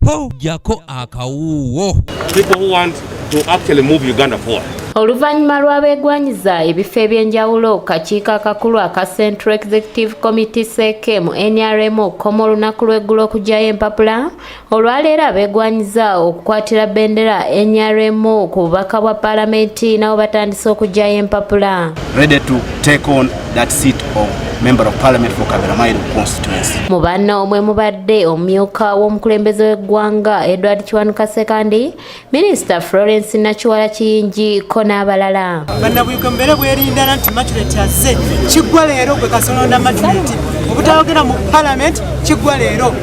po jako akawuwo. People who want to actually move Uganda forward. Oluvannyuma lw'abeegwanyiza ebifo eby'enjawulo kakiiko akakulu aka Central Executive Committee SEKE mu NRM okukoma olunaku lw'eggulo okugyayo empapula olwaleero abeegwanyiza okukwatila bendela NRM ku bubaka bwa Paalamenti nabo batandise okugyayo empapula. Ready to take on that seat of Member of Parliament for Kaberamairu constituency. Mu banna omwe mubadde omumyuka w'omukulembeze w'eggwanga Edward Kiwanuka Sekandi, Minister Florence Nakiwala Kiyingi n'abalala. Bannabuyuga mbere bwerinda nti Matureti azze kiggwa leero gwe kasonda Matureti obutawogera mu Parliament kiggwa leero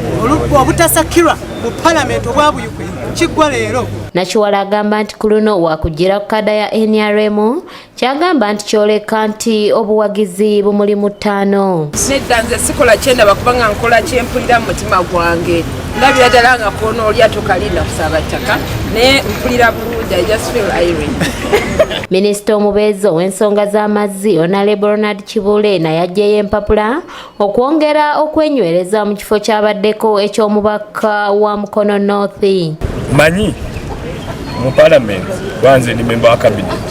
obutasakirwa mu Parliament obwabuyukwe kiggwa leero. Nakiwala agamba nti ku luno wakugira ku kada ya NRM kyagamba nti kyoleka nti obuwagizi bumuli mu ttaano. Nedda nze sikola kyenda kubanga nkola kyempulira mu mutima gwange ndabira ddala nga koona olya tokalinda kusaba ttaka naye mpulira bulungi. I just feel irate. Minisita omubeezi ow'ensonga z'amazzi Honorable Ronald Kibule naye yaggyeyo empapula okwongera okwenywereza mu kifo ky'abaddeko eky'omubaka wa Mukono North. Manyi mu Parliament wanze ni member wa cabinet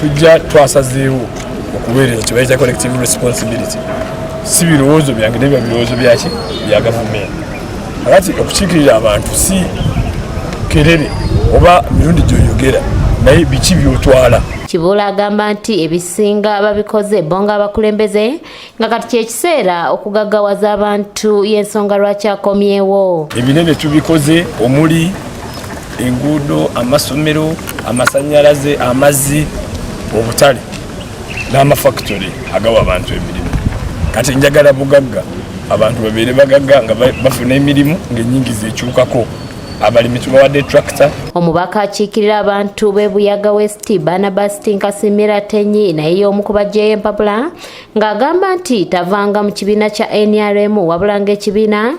tujja twasazeewo okuweereza kibaye kya collective responsibility si birowoozo byange nebya birowoozo byaki bya gavumenti akati okukiikirira abantu si kerere oba mirundi gyoyogera naye biki byotwala. Kibule agamba nti ebisinga babikoze bonga abakulembeze nga kati kyekiseera okugaggawaza abantu y'ensonga lwaki akomyewo. Ebinene tubikoze omuli enguudo, amasomero, amasannyalaze, amazzi, obutale n'amafactory agawa abantu emirimu. Kati njagala bugagga abantu babeere bagagga nga bafuna emirimu ng'ennyingi zekyukako. Abalimi tubawadde tractor. Omubaka akiikirira abantu b'e Buyaga West Barnabas Tinkasimira Tenyi naye y'omu ku baggyeyo empapula ng'agamba nti tavanga mu kibiina kya NRM wabula ng'ekibiina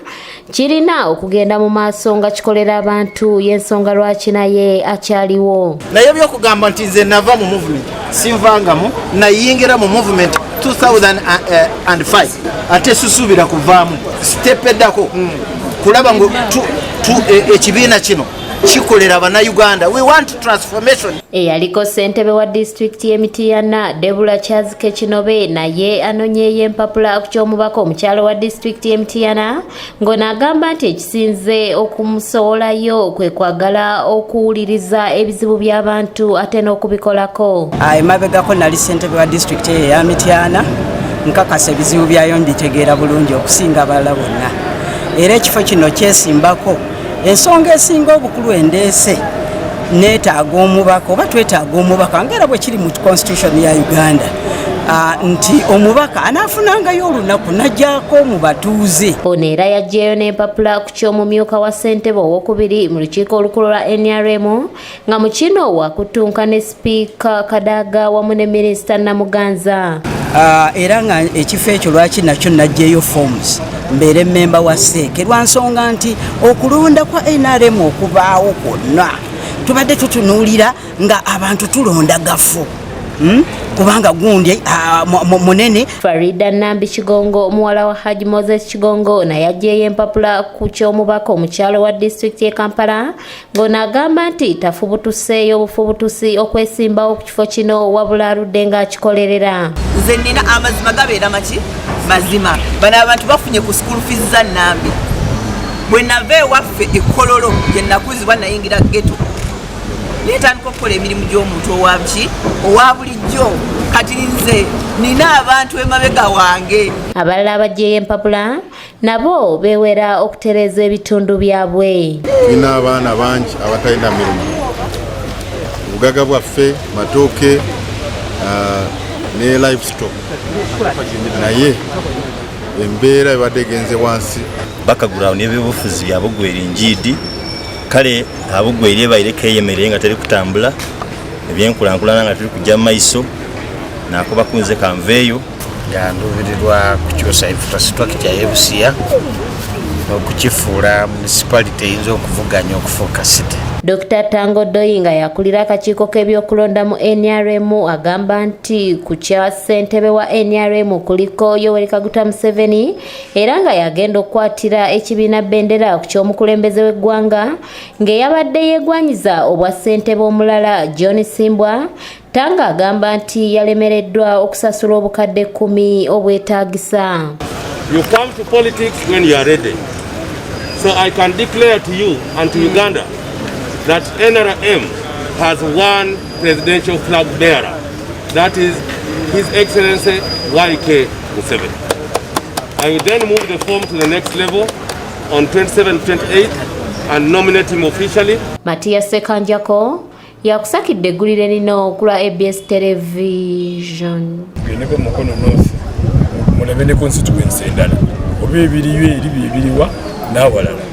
kirina okugenda mu maaso nga kikolera abantu y'ensonga lwaki naye akyaliwo. Naye by'okugamba nti nze nava mu movement sinvangamu nayingira mu movement 2005 ate susuubira kuvaamu sitepeddako kulaba ngu ekibiina kino kikolera bannayuganda. We want transformation. Eyaliko ssentebe wa disitulikiti y'Emityana Debula Kyazike Kinobe naye anonyeeyo empapula ku ky'omubaka omukyalo wa disitulikiti y'Emityana ng'onaagamba nti ekisinze okumusowolayo kwe kwagala okuwuliriza ebizibu by'abantu ate n'okubikolako. Emabegako nali ssentebe wa disitulikiti ya Mityana nkakasa ebizibu byayo mbitegeera bulungi okusinga abalala bonna. Era ekifo kino kyesimbako ensonga esinga obukulu endeese neetaaga omubaka oba twetaaga omubaka ngera bwe kiri mu constitution ya Uganda nti omubaka anaafunangayo olunaku najjaako mu batuuze. Ono era yaggyeyo n'empapula ku ky'omumyuka wa ssentebe owokubiri mu lukiiko olukulu lwa NRM nga mu kino wakutunka ne sipiika Kadaga wamu ne minisita Namuganza. Era nga ekifo ekyo lwaki nakyo najjeyo forms mbeere memba wa SEKE lwa nsonga nti okulonda kwa NRM okubaawo kwonna tubadde tutunuulira nga abantu tulonda gafu kubanga gundi munene. Farida Nambi Kigongo omuwala wa Haji Moses Kigongo naye yaggyeyo empapula ku ky'omubaka omukyalo wa disitulikiti y'e Kampala ng'onaagamba nti tafubutuseeyo obufubutusi okwesimbawo ku kifo kino wabula aludde ng'akikolerera. Nze nina amazima gabeera maki mazima bano abantu bafunye ku school fees za Nambi bwe nava ewaffe ekkololo gye nakuzibwa nayingira ghetto netandika okukola emirimu gy'omuntu owabki owa bulijjo kati nze nina abantu emabega wange. Abalala abaggyeyo empapula nabo beewera okutereeza ebitundu byabwe. Tulina abaana bangi abatalina mirimu obugaga bwaffe matooke ne livestock naye embeera ebadde egenze wansi. Bakagulawo n'ebyobufuzi byabugwera enjiidi kale abugwera ebaireko eyemereye nga teri kutambula ebyenkulankulana nga tuli kujja maiso nakuba kunze kanveeyo yandubirirwa kukyusa infrastructure y'ebusiya okukifuula municipality eyinza okuvuganya okufuuka city. Dr. Tango Doyinga yakulira akakiiko k'ebyokulonda mu NRM agamba nti ku kya ssentebe wa NRM kuliko Yoweri Kaguta Museveni era nga yagenda okukwatira ekibiina bendela ku ky'omukulembeze w'eggwanga ng'eyabadde yeegwanyiza obwa ssentebe omulala John Simbwa. Tanga agamba nti yalemereddwa okusasula obukadde 10 obwetaagisa. You come to politics when you are ready. So I can declare to you and to Uganda that NRM has one presidential flag bearer. That is His Excellency YK Museveni. I will then move the form to the next level on 27-28 and nominate him officially. Matias Sekanjako yakusakidde eggulire lino okula ABS Television. Niko mukono north mulebe ne constituency endala oba ebiriyo eri bibiriwa n'awalala